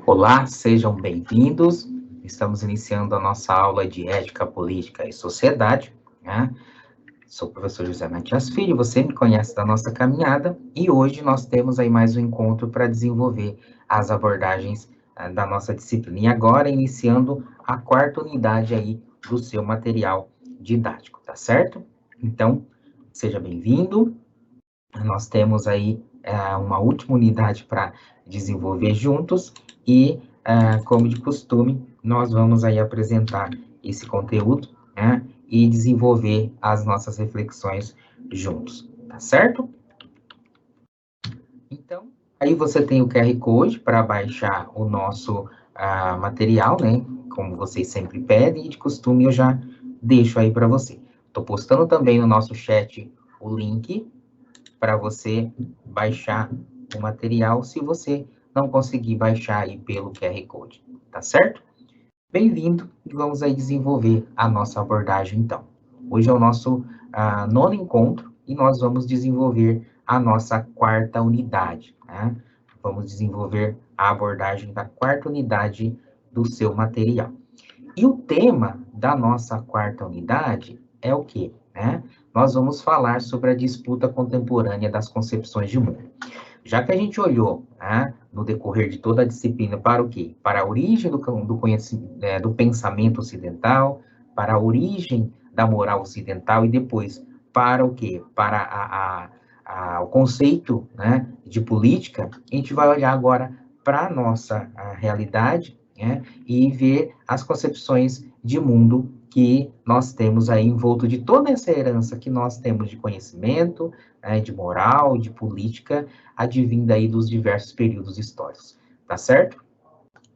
Olá, sejam bem-vindos. Estamos iniciando a nossa aula de Ética, Política e Sociedade, né? Sou o professor José Matias Filho, você me conhece da nossa caminhada, e hoje nós temos aí mais um encontro para desenvolver as abordagens da nossa disciplina. E agora, iniciando a quarta unidade aí do seu material didático, tá certo? Então, seja bem-vindo. Nós temos aí uma última unidade para desenvolver juntos e, como de costume, nós vamos aí apresentar esse conteúdo, né, e desenvolver as nossas reflexões juntos, tá certo? Então, aí você tem o QR Code para baixar o nosso material, né, como vocês sempre pedem, e de costume eu já deixo aí para você. Estou postando também no nosso chat o link para você baixar o material, se você não conseguir baixar aí pelo QR Code, tá certo? Bem-vindo, e vamos aí desenvolver a nossa abordagem, então. Hoje é o nosso nono encontro, e nós vamos desenvolver a nossa quarta unidade, né? Vamos desenvolver a abordagem da quarta unidade do seu material. E o tema da nossa quarta unidade é o quê? Né? Nós vamos falar sobre a disputa contemporânea das concepções de mundo. Já que a gente olhou, né, no decorrer de toda a disciplina para o quê? Para a origem do conhecimento, do pensamento ocidental, para a origem da moral ocidental e depois para o quê? Para o conceito, né, de política, a gente vai olhar agora para a nossa realidade, né, e ver as concepções de mundo que nós temos aí envolto de toda essa herança que nós temos de conhecimento, de moral, de política, advinda aí dos diversos períodos históricos, tá certo?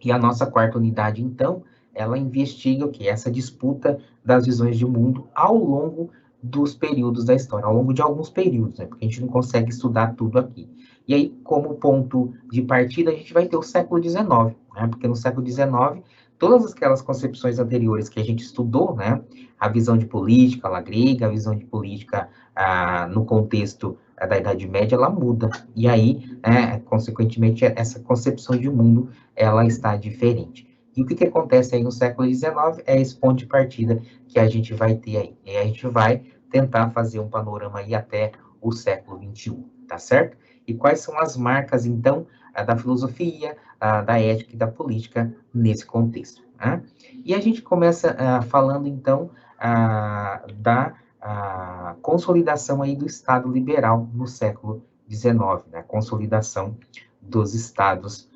E a nossa quarta unidade, então, ela investiga o que? Essa disputa das visões de mundo ao longo dos períodos da história, ao longo de alguns períodos, né? Porque a gente não consegue estudar tudo aqui. E aí, como ponto de partida, a gente vai ter o século XIX, né? Porque no século XIX, todas aquelas concepções anteriores que a gente estudou, né? A visão de política, a grega, a visão de política no contexto da Idade Média, ela muda. E aí, consequentemente, essa concepção de mundo, ela está diferente. E o que acontece aí no século XIX é esse ponto de partida que a gente vai ter aí. E a gente vai tentar fazer um panorama aí até o século XXI, tá certo? E quais são as marcas, então, da filosofia, da ética e da política nesse contexto, né? E a gente começa falando, então, da consolidação aí do Estado liberal no século XIX, né? A consolidação dos Estados.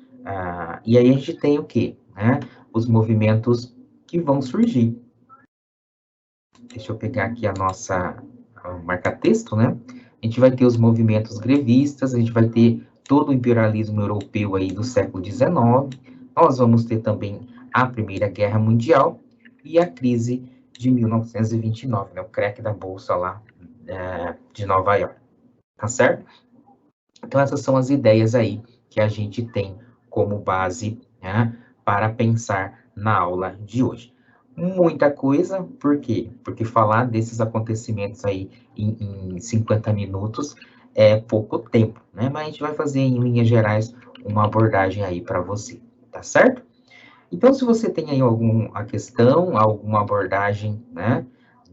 E aí a gente tem o quê? Né? Os movimentos que vão surgir. Deixa eu pegar aqui a nossa marca-texto, né? A gente vai ter os movimentos grevistas, a gente vai ter todo o imperialismo europeu aí do século XIX, nós vamos ter também a Primeira Guerra Mundial e a crise de 1929, né? O crack da Bolsa lá de Nova York, tá certo? Então, essas são as ideias aí que a gente tem como base, né, para pensar na aula de hoje. Muita coisa, por quê? Porque falar desses acontecimentos aí em 50 minutos é pouco tempo, né? Mas a gente vai fazer, em linhas gerais, uma abordagem aí para você, tá certo? Então, se você tem aí alguma questão, alguma abordagem, né,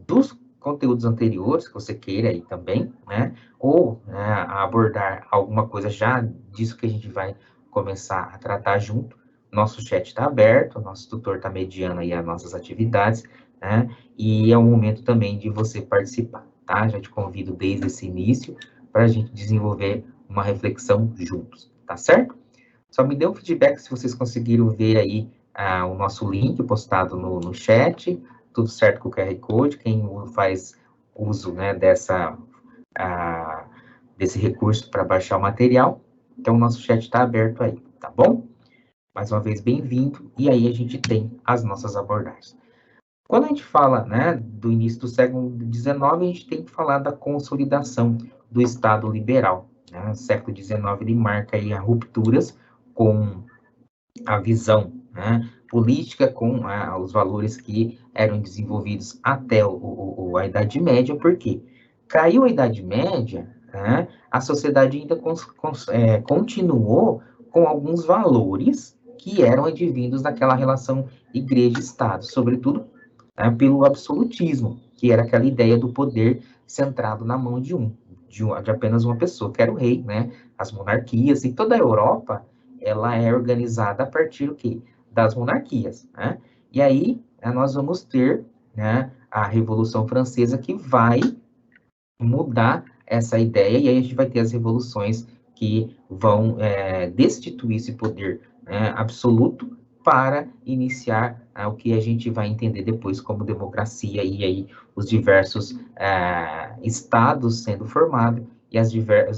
dos conteúdos anteriores que você queira aí também, né, ou abordar alguma coisa já disso que a gente vai começar a tratar junto, Nosso chat está aberto, nosso tutor está mediando aí as nossas atividades, né? E é o momento também de você participar, tá? Já te convido desde esse início para a gente desenvolver uma reflexão juntos, tá certo? Só me dê um feedback se vocês conseguiram ver aí o nosso link postado no chat, tudo certo com o QR Code, quem faz uso, né, desse recurso para baixar o material, então o nosso chat está aberto aí, tá bom? Mais uma vez, bem-vindo, e aí a gente tem as nossas abordagens. Quando a gente fala, né, do início do século XIX, a gente tem que falar da consolidação do Estado liberal, né? O século XIX, ele marca aí as rupturas com a visão, né, política, com os valores que eram desenvolvidos até a Idade Média, porque caiu a Idade Média, né, a sociedade ainda continuou com alguns valores que eram advindos daquela relação igreja-estado, sobretudo, né, pelo absolutismo, que era aquela ideia do poder centrado na mão de apenas uma pessoa, que era o rei, né, as monarquias, e toda a Europa, ela é organizada a partir do quê? Das monarquias, né? E aí, nós vamos ter, né, a Revolução Francesa, que vai mudar essa ideia, e aí a gente vai ter as revoluções que vão destituir esse poder, né, absoluto para iniciar o que a gente vai entender depois como democracia, e aí os diversos estados sendo formados e os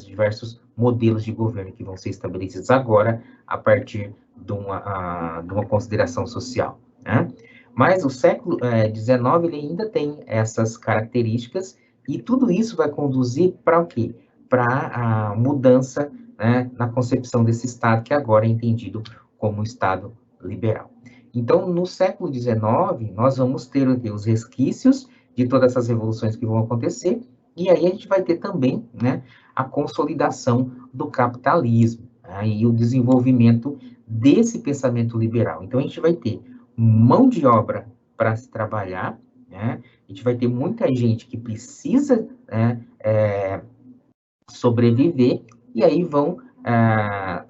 diversos modelos de governo que vão ser estabelecidos agora a partir de uma consideração social, né? Mas o século XIX ele ainda tem essas características, e tudo isso vai conduzir para o quê? Para a mudança, né, na concepção desse Estado, que agora é entendido como Estado liberal. Então, no século XIX, nós vamos ter os resquícios de todas essas revoluções que vão acontecer, e aí a gente vai ter também, né, a consolidação do capitalismo, né, e o desenvolvimento desse pensamento liberal. Então, a gente vai ter mão de obra para se trabalhar, né, a gente vai ter muita gente que precisa, né, sobreviver, e aí vão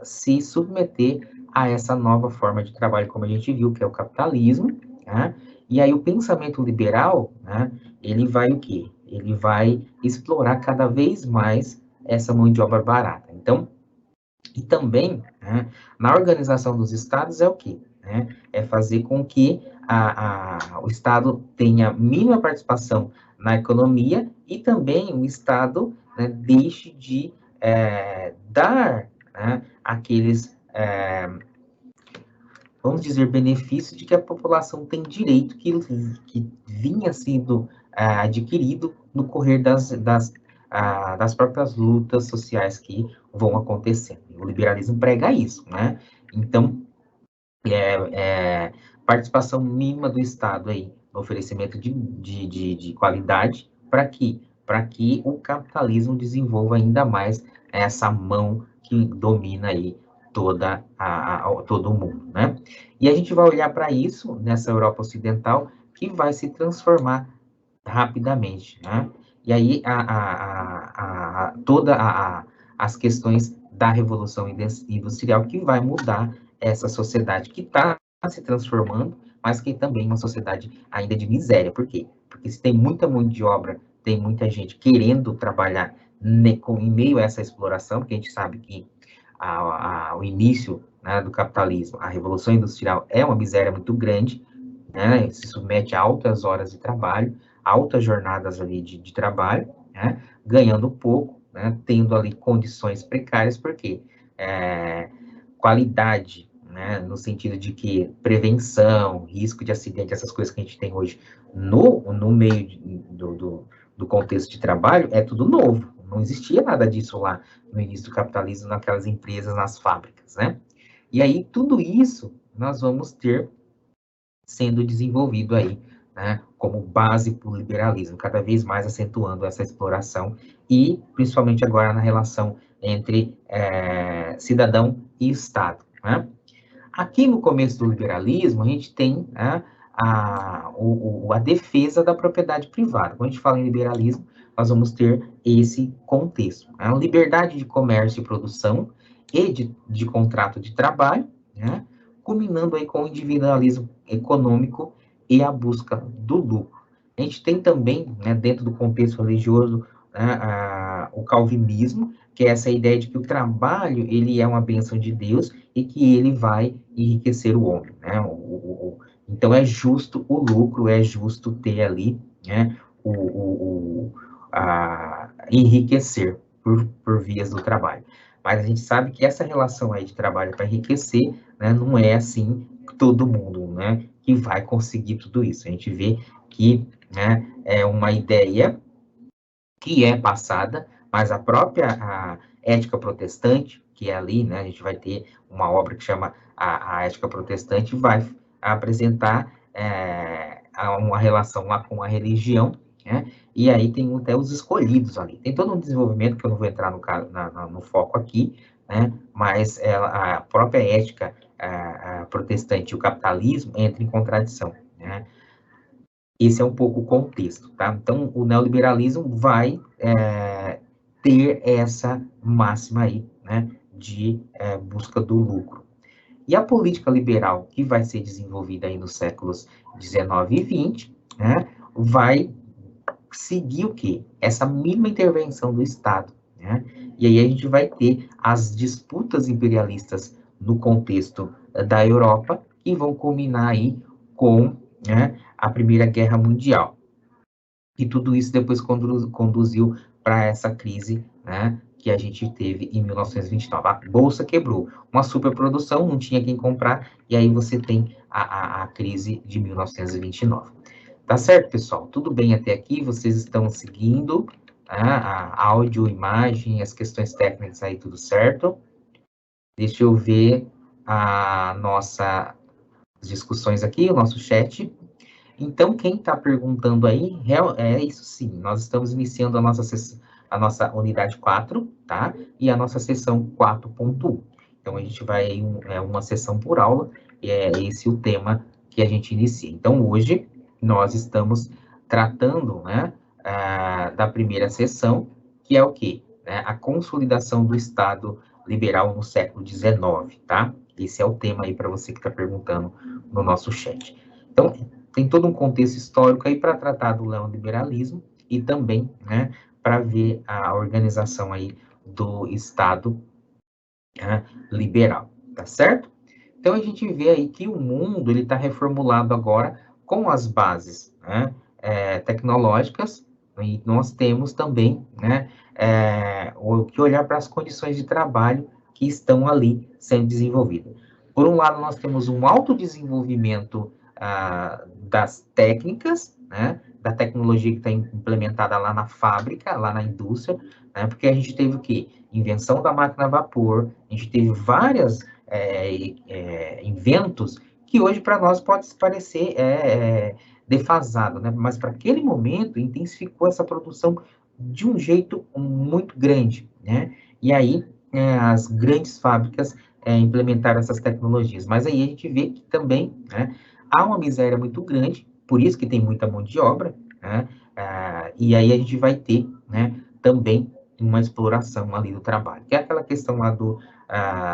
se submeter a essa nova forma de trabalho, como a gente viu, que é o capitalismo, né? E aí o pensamento liberal, né, ele vai o quê? Ele vai explorar cada vez mais essa mão de obra barata. Então, e também, né, na organização dos estados é o quê? Né? É fazer com que o Estado tenha mínima participação na economia, e também o Estado, né, deixe de dar, né, aqueles, vamos dizer, benefícios de que a população tem direito, que vinha sendo adquirido no correr das próprias lutas sociais que vão acontecendo. O liberalismo prega isso, né? Então, participação mínima do Estado aí no oferecimento de qualidade, para quê? Para que o capitalismo desenvolva ainda mais essa mão que domina aí todo o mundo, né? E a gente vai olhar para isso nessa Europa Ocidental, que vai se transformar rapidamente, né? E aí todas as questões da Revolução Industrial, que vai mudar essa sociedade que está se transformando, mas que também é uma sociedade ainda de miséria. Por quê? Porque se tem muita mão de obra, tem muita gente querendo trabalhar em meio a essa exploração, porque a gente sabe que o início, né, do capitalismo, a Revolução Industrial é uma miséria muito grande, né, se submete a altas horas de trabalho, altas jornadas ali de trabalho, né, ganhando pouco, né, tendo ali condições precárias, porque qualidade, né, no sentido de que prevenção, risco de acidente, essas coisas que a gente tem hoje no meio do contexto de trabalho, é tudo novo. Não existia nada disso lá no início do capitalismo, naquelas empresas, nas fábricas, né? E aí, tudo isso nós vamos ter sendo desenvolvido aí, né, como base para o liberalismo, cada vez mais acentuando essa exploração, e principalmente agora na relação entre cidadão e Estado, né? Aqui no começo do liberalismo, a gente tem, né, a defesa da propriedade privada. Quando a gente fala em liberalismo, nós vamos ter esse contexto, né? Liberdade de comércio e produção e de contrato de trabalho, né, culminando aí com o individualismo econômico e a busca do lucro. A gente tem também, né, dentro do contexto religioso, né, o calvinismo, que é essa ideia de que o trabalho ele é uma bênção de Deus e que ele vai enriquecer o homem, né? Então é justo o lucro, é justo ter ali, né, enriquecer por vias do trabalho. Mas a gente sabe que essa relação aí de trabalho para enriquecer, né, não é assim todo mundo, né, que vai conseguir tudo isso. A gente vê que, né, é uma ideia que é passada, mas a própria ética protestante, que é ali, né, a gente vai ter uma obra que chama a Ética Protestante, vai apresentar uma relação lá com a religião, né, e aí tem até os escolhidos ali. Tem todo um desenvolvimento que eu não vou entrar no foco aqui, né, mas a própria ética protestante e o capitalismo entram em contradição, né. Esse é um pouco o contexto, tá? Então, o neoliberalismo vai ter essa máxima aí, né, de busca do lucro. E a política liberal, que vai ser desenvolvida aí nos séculos 19 e 20, né, vai seguir o quê? Essa mínima intervenção do Estado, né? E aí a gente vai ter as disputas imperialistas no contexto da Europa, que vão culminar aí com, né, a Primeira Guerra Mundial. E tudo isso depois conduziu para essa crise, né, que a gente teve em 1929. A Bolsa quebrou, uma superprodução, não tinha quem comprar, e aí você tem a crise de 1929. Tá certo, pessoal? Tudo bem até aqui? Vocês estão seguindo, tá? A áudio, imagem, as questões técnicas aí, tudo certo? Deixa eu ver as nossas discussões aqui, o nosso chat. Então, quem está perguntando aí, é isso sim, nós estamos iniciando a nossa unidade 4, tá? E a nossa sessão 4.1. Então, a gente vai, uma sessão por aula, e é esse o tema que a gente inicia. Então, hoje, nós estamos tratando, né, da primeira sessão, que é o quê? Né, a consolidação do Estado liberal no século XIX, tá? Esse é o tema aí para você que está perguntando no nosso chat. Então, tem todo um contexto histórico aí para tratar do neoliberalismo e também, né, para ver a organização aí do Estado, né, liberal, tá certo? Então, a gente vê aí que o mundo ele está reformulado agora com as bases, né, tecnológicas, e nós temos também, né, o que olhar para as condições de trabalho que estão ali sendo desenvolvidas. Por um lado, nós temos um autodesenvolvimento das técnicas, né, da tecnologia que está implementada lá na fábrica, lá na indústria, né, porque a gente teve o quê? Invenção da máquina a vapor, a gente teve vários inventos que hoje para nós pode parecer defasado, né, mas para aquele momento intensificou essa produção de um jeito muito grande, né, e aí as grandes fábricas implementaram essas tecnologias, mas aí a gente vê que também, né, há uma miséria muito grande, por isso que tem muita mão de obra, né, e aí a gente vai ter, né, também uma exploração ali do trabalho, que é aquela questão lá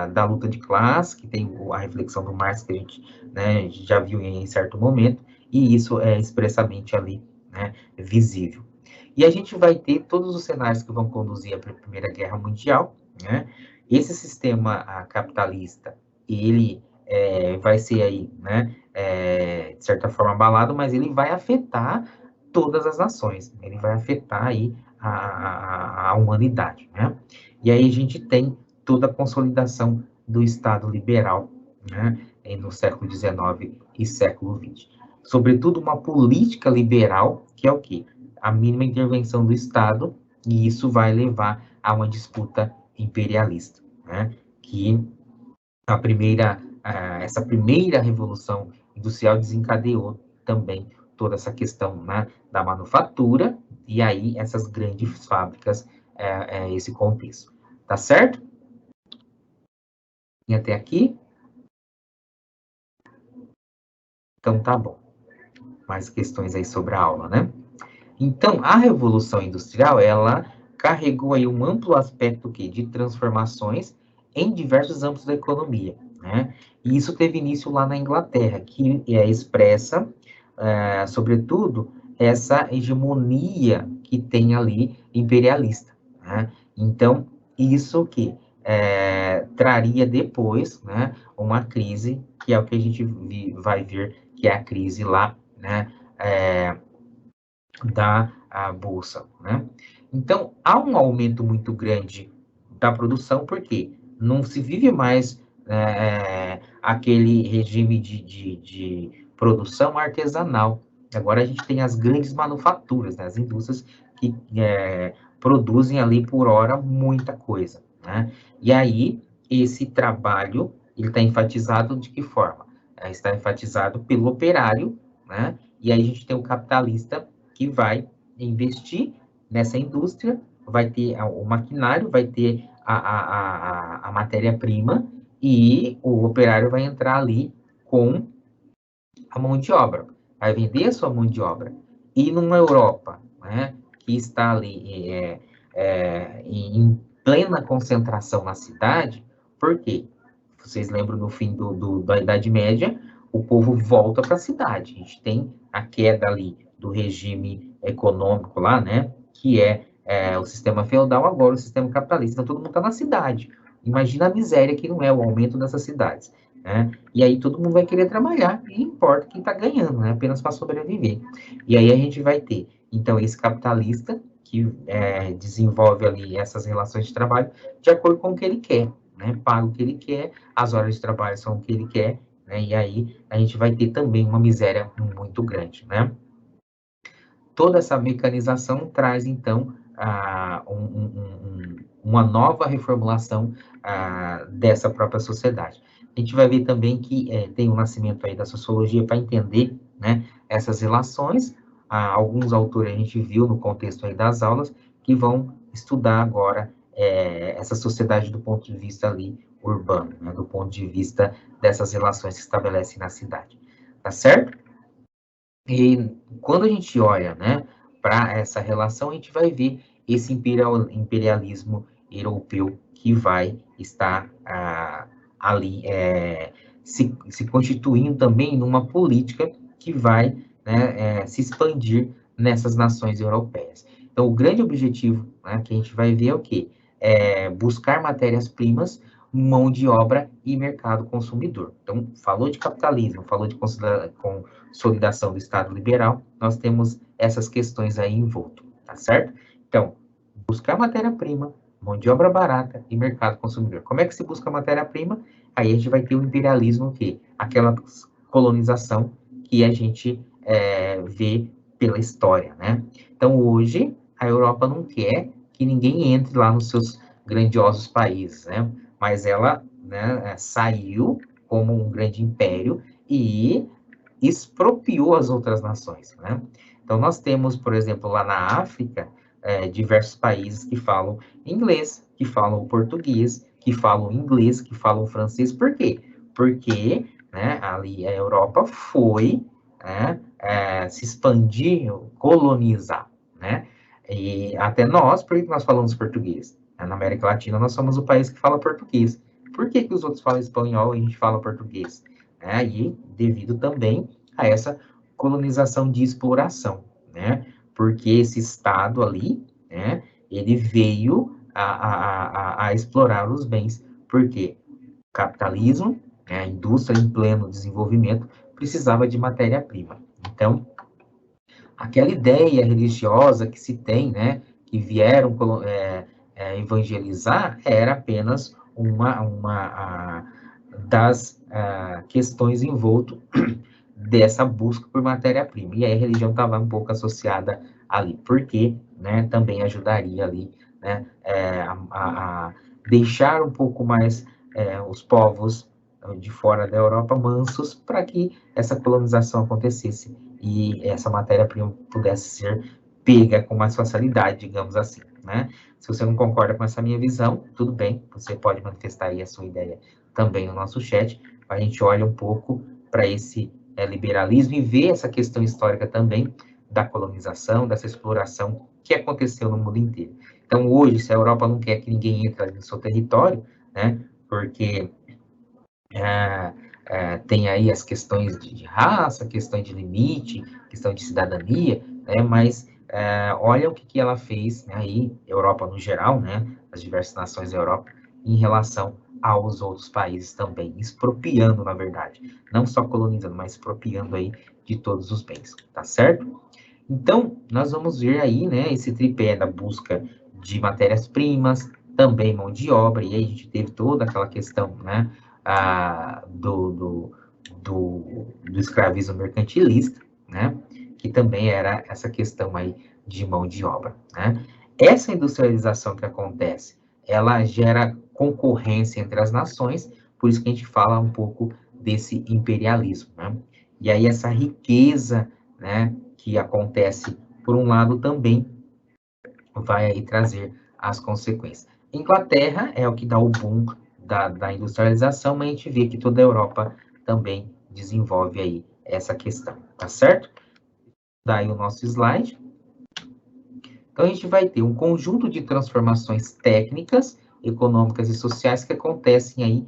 da luta de classe, que tem a reflexão do Marx, que a gente, né, já viu em certo momento, e isso é expressamente ali, né, visível. E a gente vai ter todos os cenários que vão conduzir à Primeira Guerra Mundial, né? Esse sistema capitalista, ele vai ser aí, né, de certa forma abalado, mas ele vai afetar todas as nações, ele vai afetar aí a humanidade, né? E aí a gente tem toda a consolidação do Estado liberal, né, no século XIX e século XX. Sobretudo uma política liberal, que é o quê? A mínima intervenção do Estado, e isso vai levar a uma disputa imperialista, né? Que essa primeira revolução industrial desencadeou também toda essa questão, né, da manufatura, e aí essas grandes fábricas, esse contexto. Tá certo? E até aqui? Então tá bom. Mais questões aí sobre a aula, né? Então, a Revolução Industrial, ela carregou aí um amplo aspecto de transformações em diversos âmbitos da economia. né? E isso teve início lá na Inglaterra, que expressa, sobretudo, essa hegemonia que tem ali imperialista, né? Então, isso que traria depois, né, uma crise, que é o que a gente vai ver, que é a crise lá, né, da bolsa, né? Então, há um aumento muito grande da produção, porque não se vive mais aquele regime de produção artesanal. Agora a gente tem as grandes manufaturas, né? As indústrias que produzem ali por hora muita coisa, né? E aí, esse trabalho, ele está enfatizado de que forma? Está enfatizado pelo operário, né? E aí a gente tem o capitalista que vai investir nessa indústria, vai ter o maquinário, vai ter a matéria-prima, e o operário vai entrar ali com a mão de obra, vai vender a sua mão de obra. E numa Europa, né, que está ali em plena concentração na cidade, por quê? Vocês lembram no fim da Idade Média, o povo volta para a cidade. A gente tem a queda ali do regime econômico lá, né, que o sistema feudal, agora o sistema capitalista. Então, todo mundo está na cidade. Imagina a miséria que não é o aumento dessas cidades, né? E aí todo mundo vai querer trabalhar, e importa quem está ganhando, né? Apenas para sobreviver. E aí a gente vai ter, então, esse capitalista que desenvolve ali essas relações de trabalho de acordo com o que ele quer, né? Paga o que ele quer, as horas de trabalho são o que ele quer, né? E aí a gente vai ter também uma miséria muito grande, né? Toda essa mecanização traz, então, uma nova reformulação dessa própria sociedade. A gente vai ver também que tem o nascimento aí da sociologia para entender, né, essas relações. Alguns autores a gente viu no contexto aí das aulas que vão estudar agora essa sociedade do ponto de vista ali urbano, né, do ponto de vista dessas relações que se estabelecem na cidade. Tá certo? E quando a gente olha, né, para essa relação, a gente vai ver esse imperialismo europeu que vai estar ali se constituindo também numa política que vai, né, se expandir nessas nações europeias. Então, o grande objetivo, né, que a gente vai ver é o quê? É buscar matérias-primas, mão de obra e mercado consumidor. Então, falou de capitalismo, falou de consolidação do Estado liberal, nós temos essas questões aí envolto, tá certo? Então, buscar matéria-prima, mão de obra barata e mercado consumidor. Como é que se busca matéria-prima? Aí a gente vai ter o imperialismo, que aquela colonização que a gente vê pela história, né? Então, hoje, a Europa não quer que ninguém entre lá nos seus grandiosos países, né? Mas ela, né, saiu como um grande império e expropriou as outras nações, né? Então, nós temos, por exemplo, lá na África, diversos países que falam inglês, que falam português, que falam inglês, que falam francês. Por quê? Porque, né, ali a Europa foi, né, se expandir, colonizar, né? E até nós, por que nós falamos português? Na América Latina, nós somos o país que fala português. Por que os outros falam espanhol e a gente fala português? E devido também a essa colonização de exploração, né? Porque esse Estado ali, né, ele veio a explorar os bens, porque o capitalismo, né, a indústria em pleno desenvolvimento, precisava de matéria-prima. Então, aquela ideia religiosa que se tem, né, que vieram evangelizar, era apenas uma das questões envolto dessa busca por matéria-prima. E aí a religião estava um pouco associada ali, porque, né, também ajudaria ali, né, a deixar um pouco mais os povos de fora da Europa mansos para que essa colonização acontecesse e essa matéria-prima pudesse ser pega com mais facilidade, digamos assim, né? Se você não concorda com essa minha visão, tudo bem, você pode manifestar aí a sua ideia também no nosso chat. A gente olha um pouco para esse liberalismo e ver essa questão histórica também da colonização, dessa exploração que aconteceu no mundo inteiro. Então, hoje, se a Europa não quer que ninguém entre no seu território, né, porque tem aí as questões de raça, questão de limite, questão de cidadania, né, mas olha o que ela fez, né, aí, Europa no geral, né, as diversas nações da Europa, em relação aos outros países também, expropriando, na verdade, não só colonizando, mas expropriando aí de todos os bens, tá certo? Então, nós vamos ver aí, né, esse tripé da busca de matérias-primas, também mão de obra, e aí a gente teve toda aquela questão, né, do escravismo mercantilista, né, que também era essa questão aí de mão de obra, né. Essa industrialização que acontece, ela gera concorrência entre as nações, por isso que a gente fala um pouco desse imperialismo, né. E aí essa riqueza, né, que acontece, por um lado, também vai aí trazer as consequências. Inglaterra é o que dá o boom da industrialização, mas a gente vê que toda a Europa também desenvolve aí essa questão, tá certo? Daí o nosso slide. Então, a gente vai ter um conjunto de transformações técnicas, econômicas e sociais que acontecem aí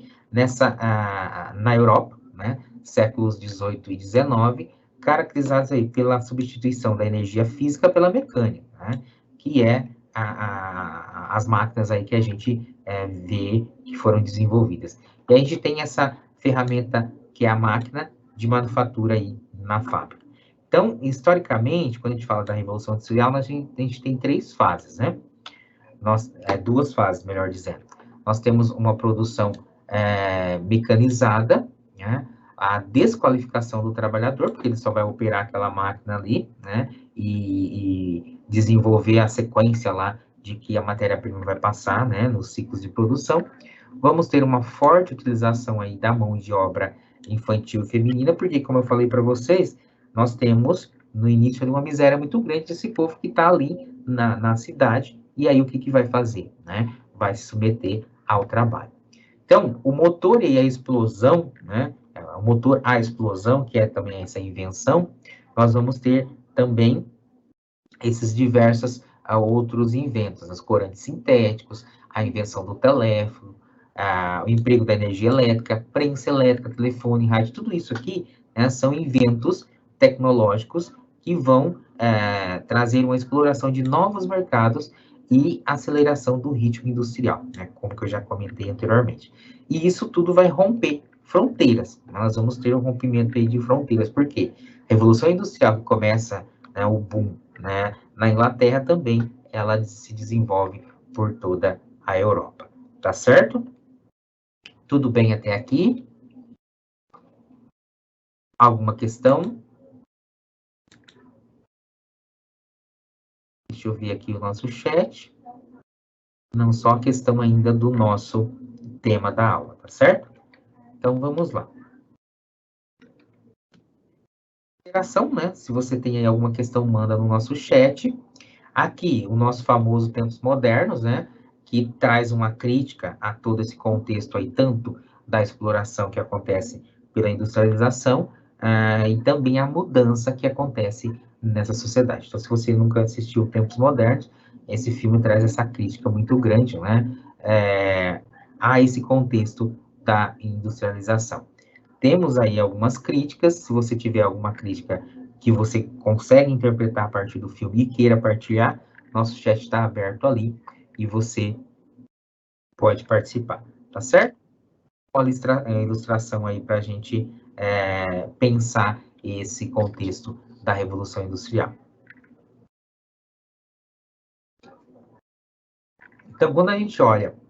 na Europa, né? Séculos 18 e 19, caracterizados aí pela substituição da energia física pela mecânica, né? Que é as máquinas aí que a gente vê que foram desenvolvidas. E a gente tem essa ferramenta que é a máquina de manufatura aí na fábrica. Então, historicamente, quando a gente fala da Revolução Industrial, a gente tem três fases, né? Duas fases, melhor dizendo. Nós temos uma produção mecanizada, né? A desqualificação do trabalhador, porque ele só vai operar aquela máquina ali, né? E desenvolver a sequência lá de que a matéria-prima vai passar, né? Nos ciclos de produção. Vamos ter uma forte utilização aí da mão de obra infantil e feminina, porque, como eu falei para vocês, nós temos no início uma miséria muito grande desse povo que está ali na cidade, e aí o que vai fazer? Né? Vai se submeter ao trabalho. Então, o motor e a explosão, né? O motor a explosão, que é também essa invenção, nós vamos ter também esses diversos outros inventos, os corantes sintéticos, a invenção do teléfono, o emprego da energia elétrica, prensa elétrica, telefone, rádio, tudo isso aqui, né, são inventos tecnológicos que vão trazer uma exploração de novos mercados e aceleração do ritmo industrial, né, como que eu já comentei anteriormente. E isso tudo vai romper fronteiras. Nós vamos ter um rompimento aí de fronteiras, por quê? A Revolução Industrial que começa, né, o boom, né, na Inglaterra também, ela se desenvolve por toda a Europa. Tá certo? Tudo bem até aqui? Alguma questão? Deixa eu ver aqui o nosso chat. Não só a questão ainda do nosso tema da aula, tá certo? Então, vamos lá. Interação, né? Se você tem aí alguma questão, manda no nosso chat. Aqui, o nosso famoso Tempos Modernos, né? Que traz uma crítica a todo esse contexto aí, tanto da exploração que acontece pela industrialização, e também a mudança que acontece nessa sociedade. Então, se você nunca assistiu Tempos Modernos, esse filme traz essa crítica muito grande, né? A esse contexto da industrialização. Temos aí algumas críticas, se você tiver alguma crítica que você consegue interpretar a partir do filme e queira partilhar, nosso chat está aberto ali e você pode participar, tá certo? Uma ilustração aí para a gente pensar esse contexto da Revolução Industrial. Então, quando a gente olha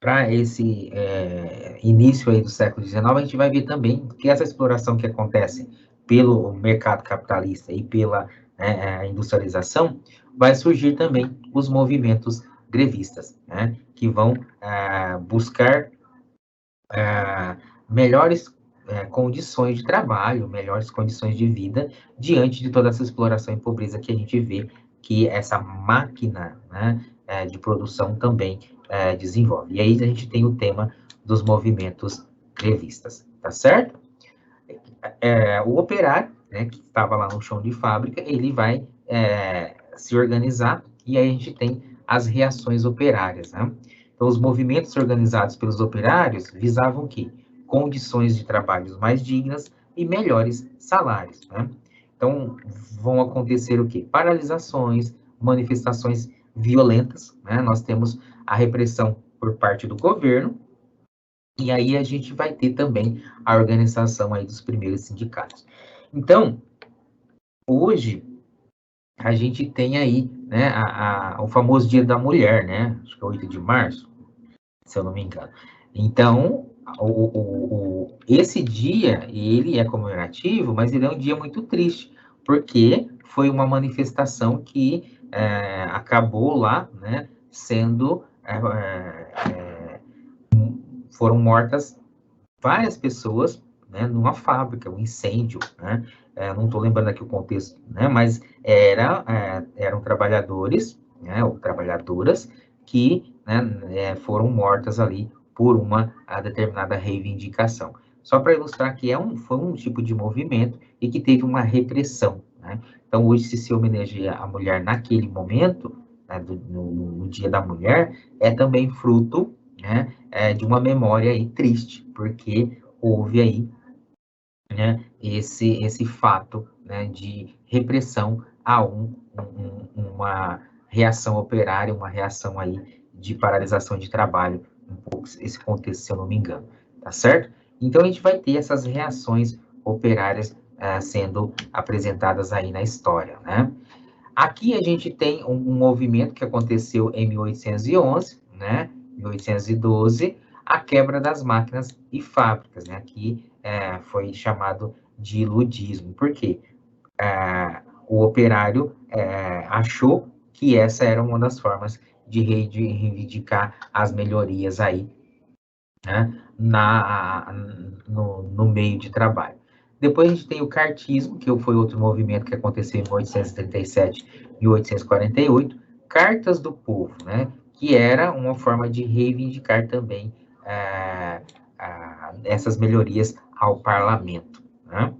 para esse início aí do século XIX, a gente vai ver também que essa exploração que acontece pelo mercado capitalista e pela industrialização, vai surgir também os movimentos grevistas, né, que vão buscar melhores condições de trabalho, melhores condições de vida, diante de toda essa exploração e pobreza que a gente vê que essa máquina, né, de produção também desenvolve. E aí a gente tem o tema dos movimentos grevistas, tá certo? O operário, né, que estava lá no chão de fábrica, ele vai se organizar, e aí a gente tem as reações operárias, né? Então, os movimentos organizados pelos operários visavam o quê? condições de trabalho mais dignas e melhores salários, né? Então, vão acontecer o quê? Paralisações, manifestações violentas, né? Nós temos a repressão por parte do governo, e aí a gente vai ter também a organização aí dos primeiros sindicatos. Então, hoje, a gente tem aí, né, o famoso Dia da Mulher, né? Acho que é 8 de março, se eu não me engano. Então, esse dia, ele é comemorativo, mas ele é um dia muito triste, porque foi uma manifestação que acabou lá, né, sendo... foram mortas várias pessoas, né, numa fábrica, um incêndio, né? Não estou lembrando aqui o contexto, né? Mas eram trabalhadores, né, ou trabalhadoras que, né, foram mortas ali por uma determinada reivindicação. Só para ilustrar que foi um tipo de movimento e que teve uma repressão, né? Então, hoje, se homenageia a mulher naquele momento, né, no Dia da Mulher, é também fruto, né, de uma memória aí triste, porque houve aí, né, esse fato, né, de repressão a uma reação operária, uma reação aí de paralisação de trabalho, um pouco esse contexto, se eu não me engano, tá certo? Então, a gente vai ter essas reações operárias sendo apresentadas aí na história, né? Aqui a gente tem um movimento que aconteceu em 1811, né? 1812, a quebra das máquinas e fábricas, né? Aqui foi chamado de ludismo. Por quê? O operário achou que essa era uma das formas de reivindicar as melhorias aí, né, no meio de trabalho. Depois a gente tem o cartismo, que foi outro movimento que aconteceu em 1837 e 1848, Cartas do Povo, né, que era uma forma de reivindicar também essas melhorias ao parlamento, né?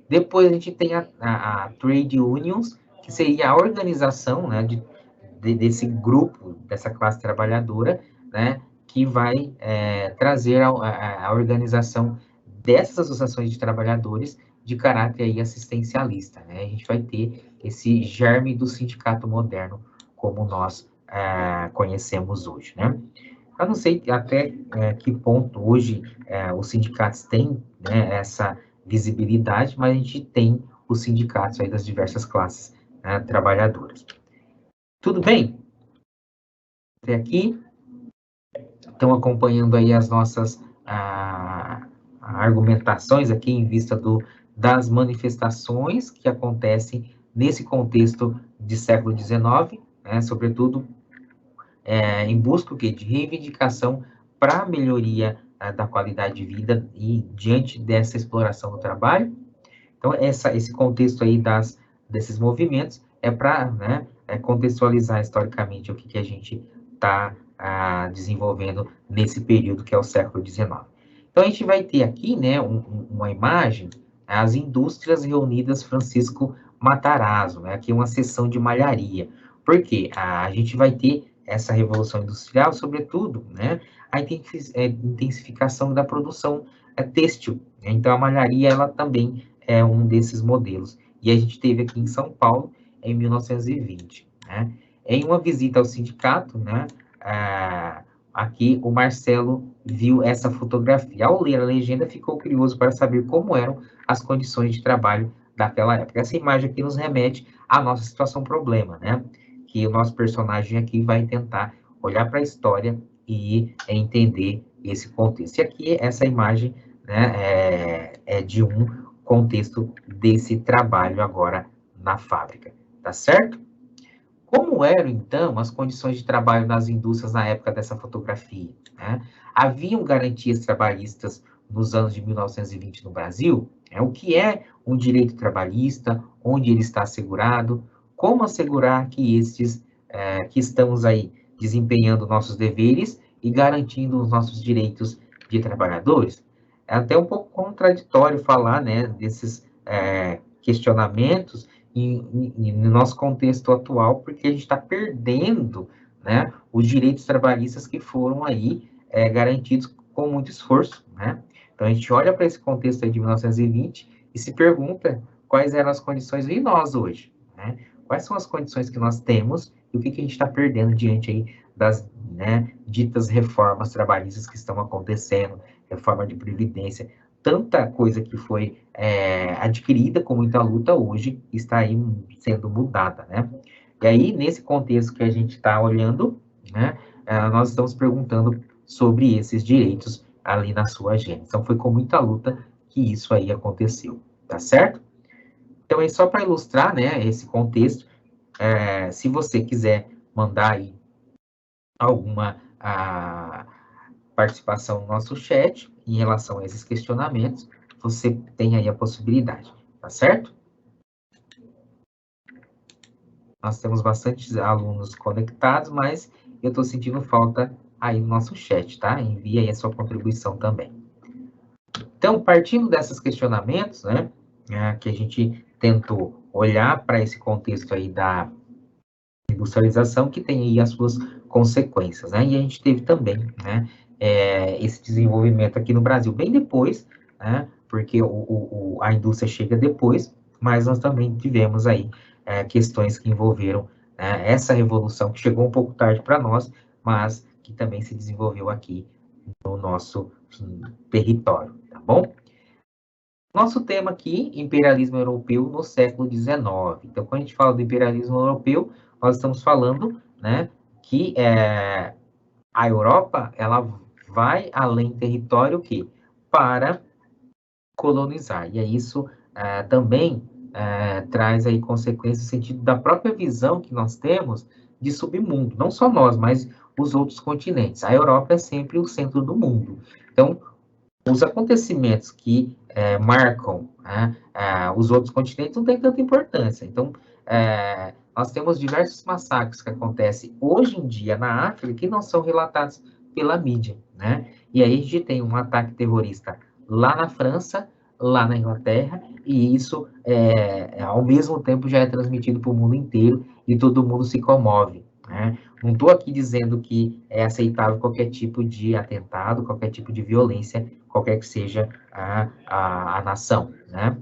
Depois a gente tem a Trade Unions, que seria a organização, né, desse grupo, dessa classe trabalhadora, né, que vai trazer a organização dessas associações de trabalhadores de caráter aí assistencialista, né? A gente vai ter esse germe do sindicato moderno, como nós conhecemos hoje, né? Eu não sei até que ponto hoje os sindicatos têm, né, essa visibilidade, mas a gente tem os sindicatos aí das diversas classes trabalhadoras. Tudo bem? Até aqui? Estão acompanhando aí as nossas argumentações aqui em vista das manifestações que acontecem nesse contexto de século XIX, né, sobretudo em busca de reivindicação para a melhoria da qualidade de vida e diante dessa exploração do trabalho. Então, esse contexto aí desses movimentos é para, né, contextualizar historicamente o que a gente está desenvolvendo nesse período que é o século XIX. Então, a gente vai ter aqui, né, uma imagem, as indústrias reunidas Francisco Matarazzo, né, aqui uma seção de malharia. Por quê? A gente vai ter essa revolução industrial, sobretudo, né, a intensificação da produção têxtil. Então, a malharia, ela também é um desses modelos. E a gente teve aqui em São Paulo, em 1920, né? Em uma visita ao sindicato, né, aqui o Marcelo viu essa fotografia. Ao ler a legenda, ficou curioso para saber como eram as condições de trabalho daquela época. Essa imagem aqui nos remete à nossa situação problema, né? Que o nosso personagem aqui vai tentar olhar para a história e entender esse contexto. E aqui, essa imagem, né, é de um contexto desse trabalho agora na fábrica, tá certo? Como eram, então, as condições de trabalho nas indústrias na época dessa fotografia, né? Haviam garantias trabalhistas nos anos de 1920 no Brasil? O que é um direito trabalhista? Onde ele está assegurado? Como assegurar que que estamos aí desempenhando nossos deveres e garantindo os nossos direitos de trabalhadores? É até um pouco contraditório falar, né, desses questionamentos no nosso contexto atual, porque a gente está perdendo, né, os direitos trabalhistas que foram aí garantidos com muito esforço, né? Então, Então, a gente olha para esse contexto aí de 1920 e se pergunta quais eram as condições em nós hoje, né? Quais são as condições que nós temos e o que a gente está perdendo diante aí das, né, ditas reformas trabalhistas que estão acontecendo, reforma de previdência, tanta coisa que foi adquirida com muita luta hoje está aí sendo mudada, né? E aí, nesse contexto que a gente está olhando, né, nós estamos perguntando sobre esses direitos ali na sua agenda. Então, foi com muita luta que isso aí aconteceu, tá certo? Então, aí só para ilustrar, né, esse contexto, se você quiser mandar aí alguma participação no nosso chat em relação a esses questionamentos, você tem aí a possibilidade, tá certo? Nós temos bastante alunos conectados, mas eu estou sentindo falta aí no nosso chat, tá? Envie aí a sua contribuição também. Então, partindo desses questionamentos, né, que a gente tentou olhar para esse contexto aí da industrialização, que tem aí as suas consequências, né? E a gente teve também, né, esse desenvolvimento aqui no Brasil bem depois, né? Porque a indústria chega depois, mas nós também tivemos aí questões que envolveram essa revolução que chegou um pouco tarde para nós, mas que também se desenvolveu aqui no nosso território, tá bom? Nosso tema aqui, imperialismo europeu no século XIX. Então, quando a gente fala do imperialismo europeu, nós estamos falando, né, que a Europa, ela vai além território o quê? Para colonizar. E isso também traz aí consequências no sentido da própria visão que nós temos de submundo. Não só nós, mas os outros continentes. A Europa é sempre o centro do mundo. Então, os acontecimentos que marcam os outros continentes não têm tanta importância. Então, nós temos diversos massacres que acontecem hoje em dia na África que não são relatados pela mídia, né? E aí a gente tem um ataque terrorista lá na França, lá na Inglaterra, e isso, ao mesmo tempo, já é transmitido para o mundo inteiro e todo mundo se comove, né? Não estou aqui dizendo que é aceitável qualquer tipo de atentado, qualquer tipo de violência, qualquer que seja a nação, né?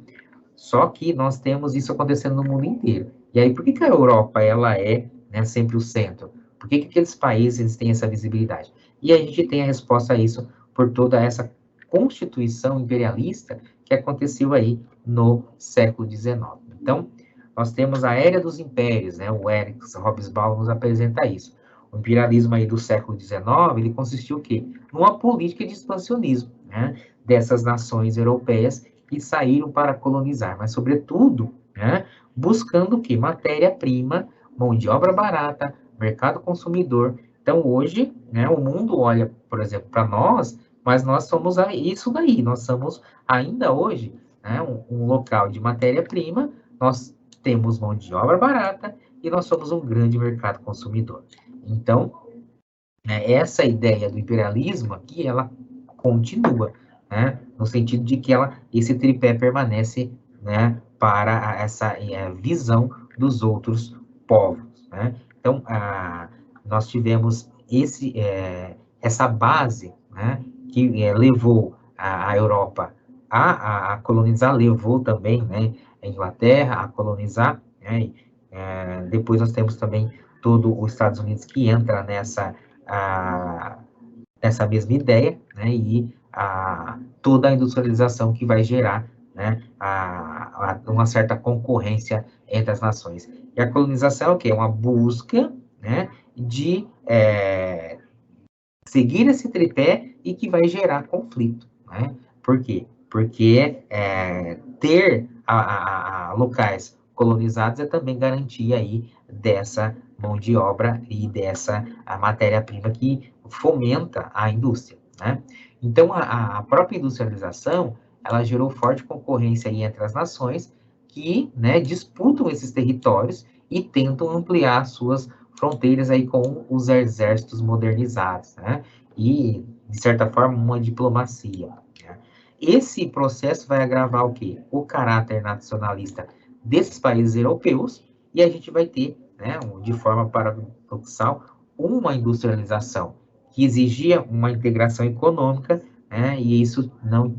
Só que nós temos isso acontecendo no mundo inteiro. E aí, por que a Europa, ela é, né, sempre o centro? Por que aqueles países têm essa visibilidade? E a gente tem a resposta a isso por toda essa constituição imperialista que aconteceu aí no século XIX. Então, nós temos a Era dos Impérios, né? O Eric Hobsbawm nos apresenta isso. O imperialismo aí do século XIX, ele consistiu o quê? Numa política de expansionismo, né? Dessas nações europeias que saíram para colonizar, mas, sobretudo, né? Buscando o quê? Matéria-prima, mão de obra barata, mercado consumidor. Então, hoje, né, o mundo olha, por exemplo, para nós, mas nós somos isso daí, nós somos, ainda hoje, né, um local de matéria-prima, nós temos mão de obra barata e nós somos um grande mercado consumidor. Então, essa ideia do imperialismo aqui, ela continua, né, no sentido de que esse tripé permanece, né, para essa visão dos outros povos, né? Então, nós tivemos essa base, né, que levou a Europa a colonizar, levou também, né, a Inglaterra a colonizar, né? Depois nós temos também todo os Estados Unidos que entra nessa mesma ideia, né, e toda a industrialização que vai gerar, né, uma certa concorrência entre as nações. E a colonização é o quê? É uma busca, né, de seguir esse tripé e que vai gerar conflito, né? Por quê? Porque ter locais colonizados é também garantia aí dessa mão de obra e dessa matéria-prima que fomenta a indústria, né? Então, a própria industrialização, ela gerou forte concorrência aí entre as nações que, né, disputam esses territórios e tentam ampliar suas fronteiras aí com os exércitos modernizados, né? E, de certa forma, uma diplomacia. Né? Esse processo vai agravar o quê? O caráter nacionalista desses países europeus, e a gente vai ter, né, de forma paradoxal, uma industrialização que exigia uma integração econômica, né, e isso não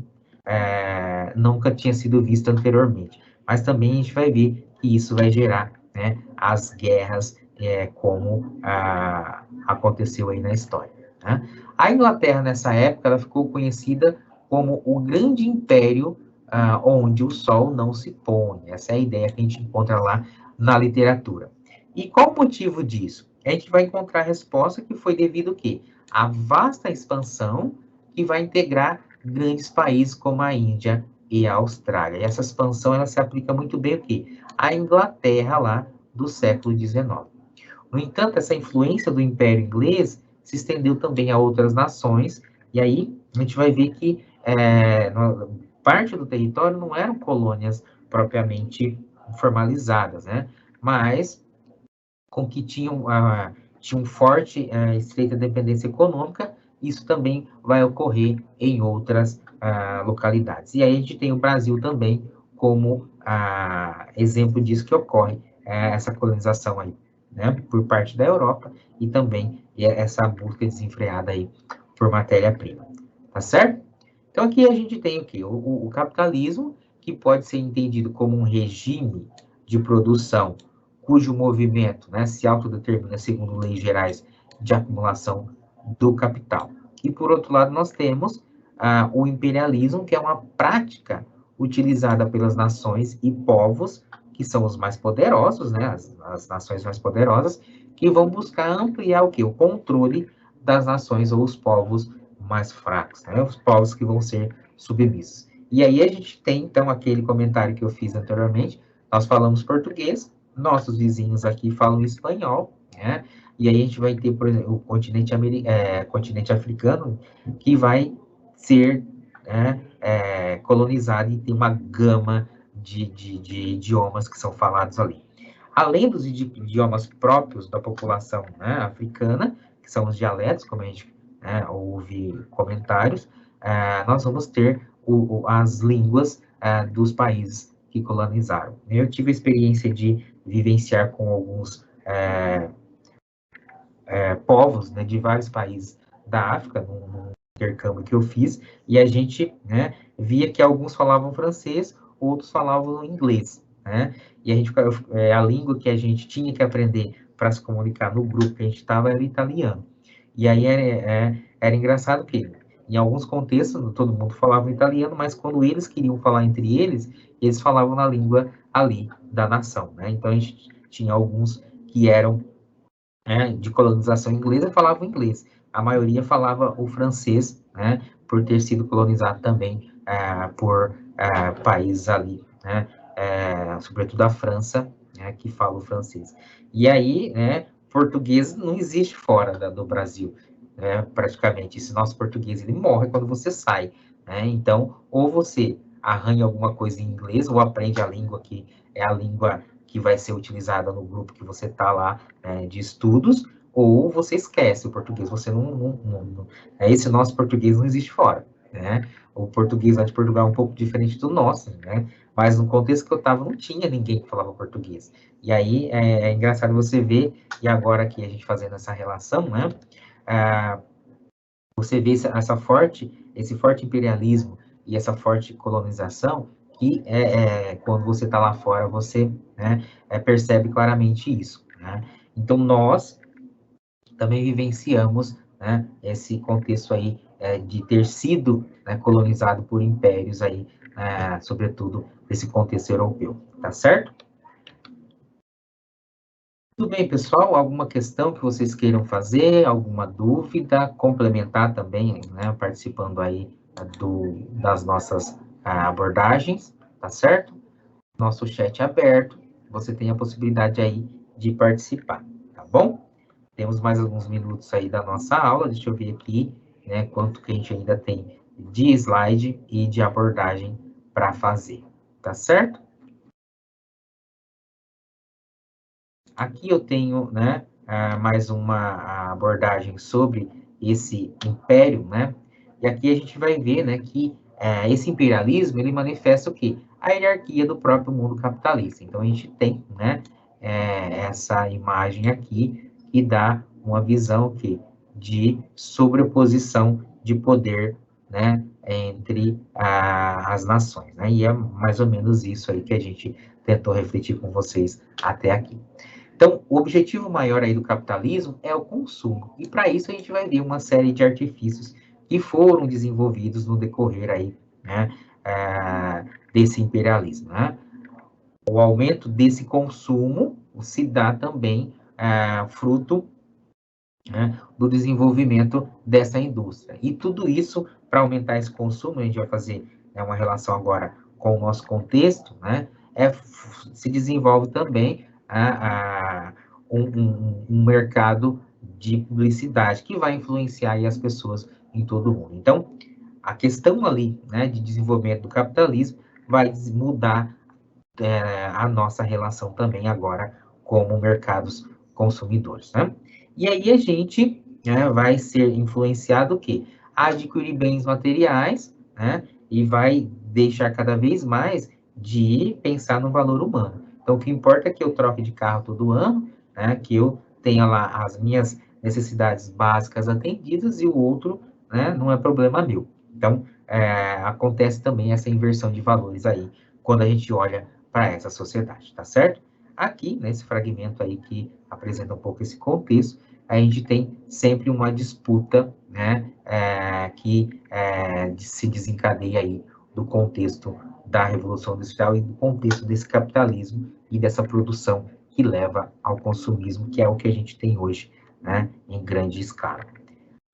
nunca tinha sido visto anteriormente. Mas também a gente vai ver que isso vai gerar, né, as guerras, como aconteceu aí na história, né? A Inglaterra, nessa época, ela ficou conhecida como o grande império onde o sol não se põe. Essa é a ideia que a gente encontra lá na literatura. E qual o motivo disso? A gente vai encontrar a resposta que foi devido ao quê? A vasta expansão que vai integrar grandes países como a Índia e a Austrália. E essa expansão ela se aplica muito bem o quê? À Inglaterra lá do século XIX. No entanto, essa influência do Império Inglês se estendeu também a outras nações, e aí a gente vai ver que parte do território não eram colônias propriamente formalizadas, né? Mas com que tinham forte e estreita dependência econômica, isso também vai ocorrer em outras localidades. E aí a gente tem o Brasil também como exemplo disso que ocorre, essa colonização aí, né, por parte da Europa e também essa busca desenfreada aí por matéria-prima, tá certo? Então aqui a gente tem o quê? O capitalismo, que pode ser entendido como um regime de produção cujo movimento, né, se autodetermina segundo leis gerais de acumulação do capital. E, por outro lado, nós temos o imperialismo, que é uma prática utilizada pelas nações e povos, que são os mais poderosos, né, as nações mais poderosas, que vão buscar ampliar o quê? O controle das nações ou os povos mais fracos, né, os povos que vão ser submissos. E aí a gente tem, então, aquele comentário que eu fiz anteriormente, nós falamos português, nossos vizinhos aqui falam espanhol, né? E aí a gente vai ter, por exemplo, o continente africano, que vai ser, né, colonizado e tem uma gama de idiomas que são falados ali. Além dos idiomas próprios da população, né, africana, que são os dialetos, como a gente, né, ouve comentários, nós vamos ter as línguas dos países que colonizaram. Eu tive a experiência de vivenciar com alguns povos, né, de vários países da África, num intercâmbio que eu fiz, e a gente, né, via que alguns falavam francês, outros falavam inglês, né? E a gente, a língua que a gente tinha que aprender para se comunicar no grupo que a gente estava era italiano. E aí era engraçado que, em alguns contextos, todo mundo falava italiano, mas quando eles queriam falar entre eles, eles falavam na língua ali da nação, né? Então a gente tinha alguns que eram de colonização inglesa falavam inglês. A maioria falava o francês, né? Por ter sido colonizado também por países ali, né? Sobretudo a França, né? Que fala o francês. E aí, né? Português não existe fora do Brasil, né? Praticamente. Esse nosso português ele morre quando você sai, né? Então, ou você arranha alguma coisa em inglês ou aprende a língua que é a língua que vai ser utilizada no grupo que você está lá de estudos, ou você esquece o português, você não esse nosso português não existe fora, né? O português lá de Portugal é um pouco diferente do nosso, né? Mas no contexto que eu estava, não tinha ninguém que falava português. E aí é engraçado você ver, e agora aqui a gente fazendo essa relação, né? Você vê esse forte imperialismo e essa forte colonização, que quando você está lá fora, você, né, percebe claramente isso, né? Então, nós também vivenciamos, né, esse contexto aí de ter sido, né, colonizado por impérios aí, sobretudo desse contexto europeu, tá certo? Tudo bem, pessoal? Alguma questão que vocês queiram fazer? Alguma dúvida? Complementar também, né? Participando aí das nossas abordagens, tá certo? Nosso chat é aberto, você tem a possibilidade aí de participar, tá bom? Temos mais alguns minutos aí da nossa aula, deixa eu ver aqui, né? Quanto que a gente ainda tem de slide e de abordagem para fazer, tá certo? Aqui eu tenho, né, mais uma abordagem sobre esse império, né? E aqui a gente vai ver, né, que esse imperialismo ele manifesta o quê? A hierarquia do próprio mundo capitalista. Então a gente tem, né, essa imagem aqui que dá uma visão que de sobreposição de poder, né, entre as nações, né? E é mais ou menos isso aí que a gente tentou refletir com vocês até aqui. Então, o objetivo maior aí do capitalismo é o consumo, e para isso a gente vai ver uma série de artifícios que foram desenvolvidos no decorrer aí, né, desse imperialismo, né? O aumento desse consumo se dá também fruto, né, do desenvolvimento dessa indústria. E tudo isso, para aumentar esse consumo, a gente vai fazer uma relação agora com o nosso contexto, né, se desenvolve também um mercado de publicidade que vai influenciar aí as pessoas em todo o mundo. Então, a questão ali, né, de desenvolvimento do capitalismo vai mudar a nossa relação também agora como mercados consumidores, né? E aí a gente, né, vai ser influenciado o quê? A adquirir bens materiais, né? E vai deixar cada vez mais de pensar no valor humano. Então, o que importa é que eu troque de carro todo ano, né? Que eu tenha lá as minhas necessidades básicas atendidas e o outro, né, não é problema meu. Então, acontece também essa inversão de valores aí, quando a gente olha para essa sociedade, tá certo? Aqui, nesse fragmento aí que apresenta um pouco esse contexto, a gente tem sempre uma disputa, né, que se desencadeia aí do contexto da Revolução Industrial e do contexto desse capitalismo e dessa produção que leva ao consumismo, que é o que a gente tem hoje, né, em grande escala.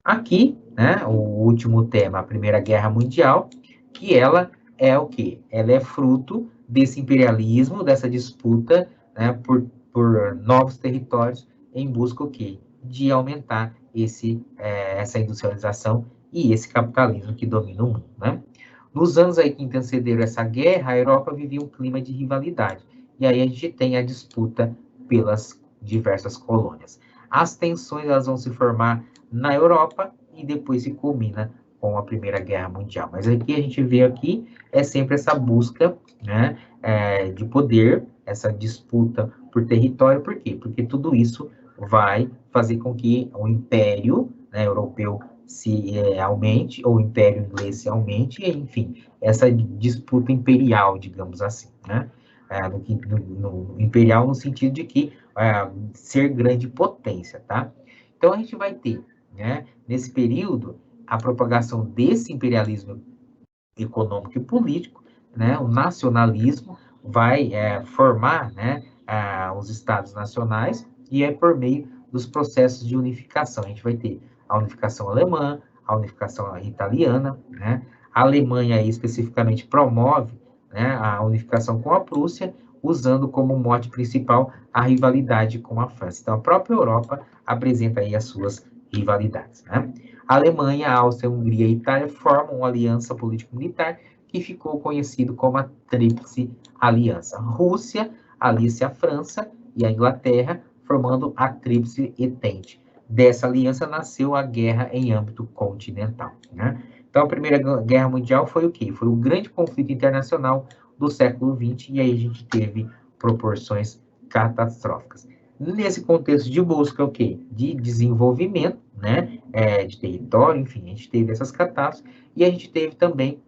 Aqui, né, o último tema, a Primeira Guerra Mundial, que ela é o quê? Ela é fruto desse imperialismo, dessa disputa, né, por novos territórios em busca o quê? De aumentar essa industrialização e esse capitalismo que domina o mundo, né? Nos anos aí que antecederam essa guerra, a Europa vivia um clima de rivalidade. E aí a gente tem a disputa pelas diversas colônias. As tensões elas vão se formar na Europa e depois se culmina com a Primeira Guerra Mundial. Mas aqui a gente vê aqui é sempre essa busca, né, de poder, essa disputa por território. Por quê? Porque tudo isso vai fazer com que o Império, né, europeu se aumente, ou o Império Inglês se aumente, e, enfim, essa disputa imperial, digamos assim, né? No imperial no sentido de que ser grande potência, tá? Então a gente vai ter, né, nesse período, a propagação desse imperialismo econômico e político, né, o nacionalismo vai formar, né, os estados nacionais, e é por meio dos processos de unificação. A gente vai ter a unificação alemã, a unificação italiana, né? A Alemanha aí, especificamente promove, né, a unificação com a Prússia, usando como mote principal a rivalidade com a França. Então, a própria Europa apresenta aí as suas rivalidades, né? A Alemanha, a Áustria, a Hungria e a Itália formam uma aliança político-militar que ficou conhecido como a Tríplice Aliança. Rússia alia-se à França e à Inglaterra, formando a Tríplice Entente. Dessa aliança nasceu a guerra em âmbito continental, né? Então, a Primeira Guerra Mundial foi o quê? Foi o grande conflito internacional do século XX, e aí a gente teve proporções catastróficas. Nesse contexto de busca, o quê? De desenvolvimento, né? De território, enfim, a gente teve essas catástrofes, e a gente teve também,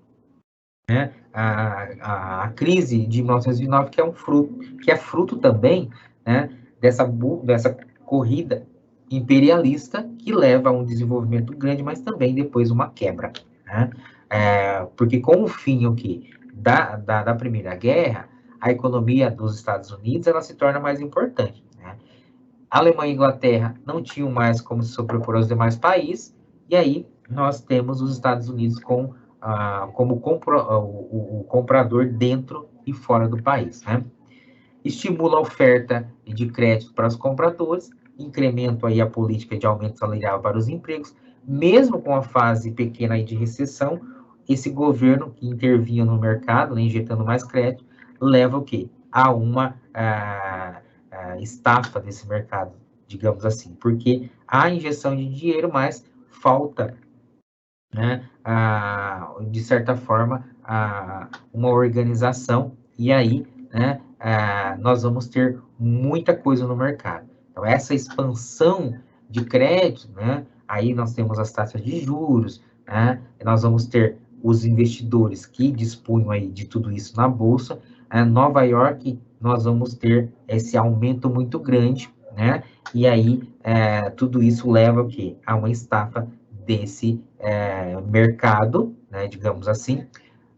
né, a crise de 1929, que é fruto também, né, dessa corrida imperialista que leva a um desenvolvimento grande, mas também depois uma quebra, né? Porque com o fim da Primeira Guerra, a economia dos Estados Unidos ela se torna mais importante, né? A Alemanha e a Inglaterra não tinham mais como se sobrepor aos demais países, e aí nós temos os Estados Unidos como o comprador dentro e fora do país, né? Estimula a oferta de crédito para os compradores, incremento aí a política de aumento salarial para os empregos, mesmo com a fase pequena aí de recessão, esse governo que intervinha no mercado, né, injetando mais crédito, leva o quê? A uma estafa desse mercado, digamos assim, porque há injeção de dinheiro, mas falta, né, de certa forma, uma organização, e aí, né, nós vamos ter muita coisa no mercado. Então, essa expansão de crédito, né, aí nós temos as taxas de juros, né, nós vamos ter os investidores que dispunham aí de tudo isso na Bolsa, Nova York, nós vamos ter esse aumento muito grande, né? E aí, tudo isso leva o quê? A uma estafa desse mercado, né, digamos assim.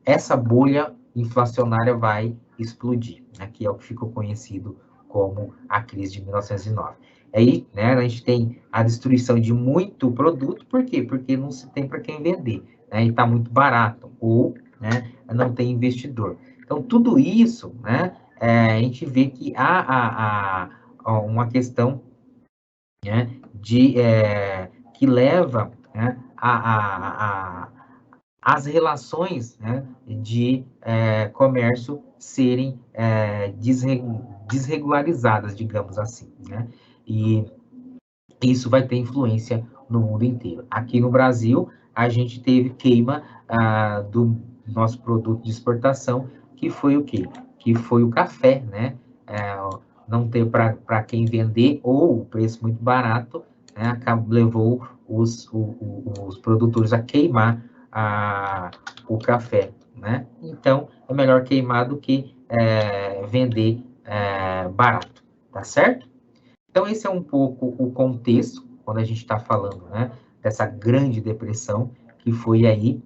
Essa bolha inflacionária vai explodir, né, que é o que ficou conhecido como a crise de 1909. Aí, né, a gente tem a destruição de muito produto, por quê? Porque não se tem para quem vender, né, e está muito barato, ou, né, não tem investidor. Então, tudo isso, né, a gente vê que há uma questão, né, que leva, né, as relações, né, de comércio serem desregularizadas, digamos assim, né? E isso vai ter influência no mundo inteiro. Aqui no Brasil, a gente teve queima do nosso produto de exportação, que foi o quê? Que foi o café, né? Não ter para quem vender, ou o preço muito barato, né? Levou os produtores a queimar o café, né? Então, é melhor queimar do que vender barato, tá certo? Então, esse é um pouco o contexto, quando a gente está falando, né, dessa grande depressão, que foi aí,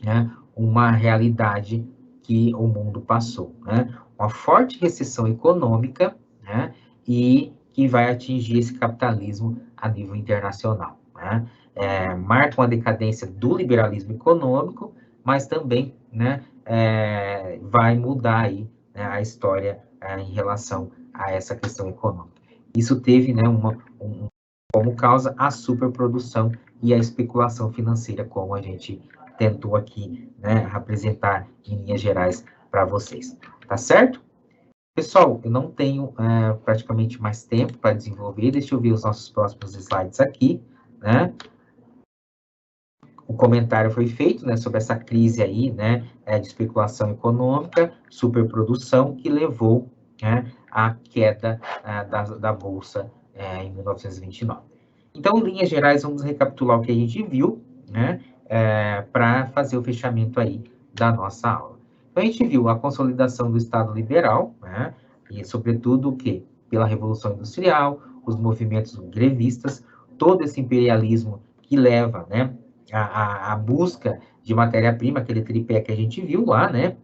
né, uma realidade que o mundo passou, né? Uma forte recessão econômica, né, e que vai atingir esse capitalismo a nível internacional, né? Marca uma decadência do liberalismo econômico, mas também, né, vai mudar aí, né, a história em relação a essa questão econômica. Isso teve, né, como causa a superprodução e a especulação financeira, como a gente tentou aqui, né, apresentar em linhas gerais para vocês. Tá certo? Pessoal, eu não tenho praticamente mais tempo para desenvolver. Deixa eu ver os nossos próximos slides aqui, né? O comentário foi feito, né, sobre essa crise aí, né, de especulação econômica, superprodução, que levou, né, à queda da Bolsa em 1929. Então, em linhas gerais, vamos recapitular o que a gente viu, né, para fazer o fechamento aí da nossa aula. Então, a gente viu a consolidação do Estado liberal, né, e, sobretudo, o quê? Pela Revolução Industrial, os movimentos grevistas, todo esse imperialismo que leva, né, a busca de matéria-prima, aquele tripé que a gente viu lá, né?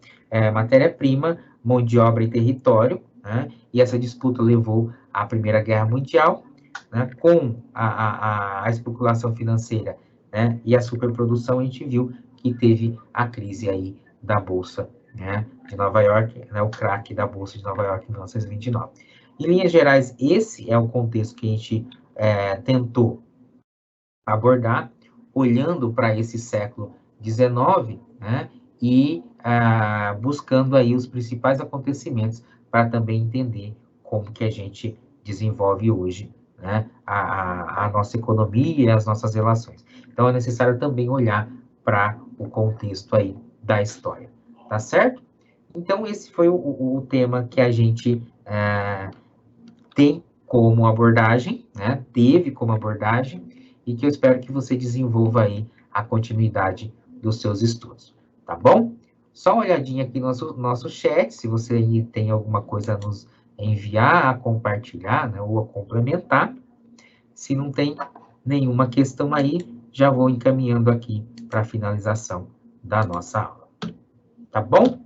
Matéria-prima, mão de obra e território, né? E essa disputa levou à Primeira Guerra Mundial, né? Com a especulação financeira, né? E a superprodução, a gente viu que teve a crise aí da Bolsa, né? De Nova York, né? O crack da Bolsa de Nova York em 1929. Em linhas gerais, esse é o contexto que a gente tentou abordar, olhando para esse século XIX, né, e buscando aí os principais acontecimentos para também entender como que a gente desenvolve hoje, né, a nossa economia e as nossas relações. Então, é necessário também olhar para o contexto aí da história, tá certo? Então, esse foi o tema que a gente tem como abordagem, né, teve como abordagem, e que eu espero que você desenvolva aí a continuidade dos seus estudos, tá bom? Só uma olhadinha aqui no nosso chat, se você aí tem alguma coisa a nos enviar, a compartilhar, né, ou a complementar. Se não tem nenhuma questão aí, já vou encaminhando aqui para a finalização da nossa aula. Tá bom?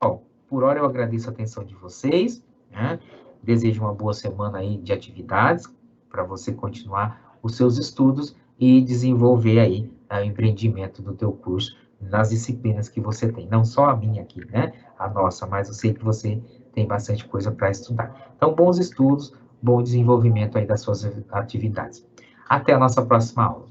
Bom, por hora eu agradeço a atenção de vocês, né? Desejo uma boa semana aí de atividades para você continuar os seus estudos e desenvolver aí o empreendimento do teu curso nas disciplinas que você tem. Não só a minha aqui, né? A nossa, mas eu sei que você tem bastante coisa para estudar. Então, bons estudos, bom desenvolvimento aí das suas atividades. Até a nossa próxima aula.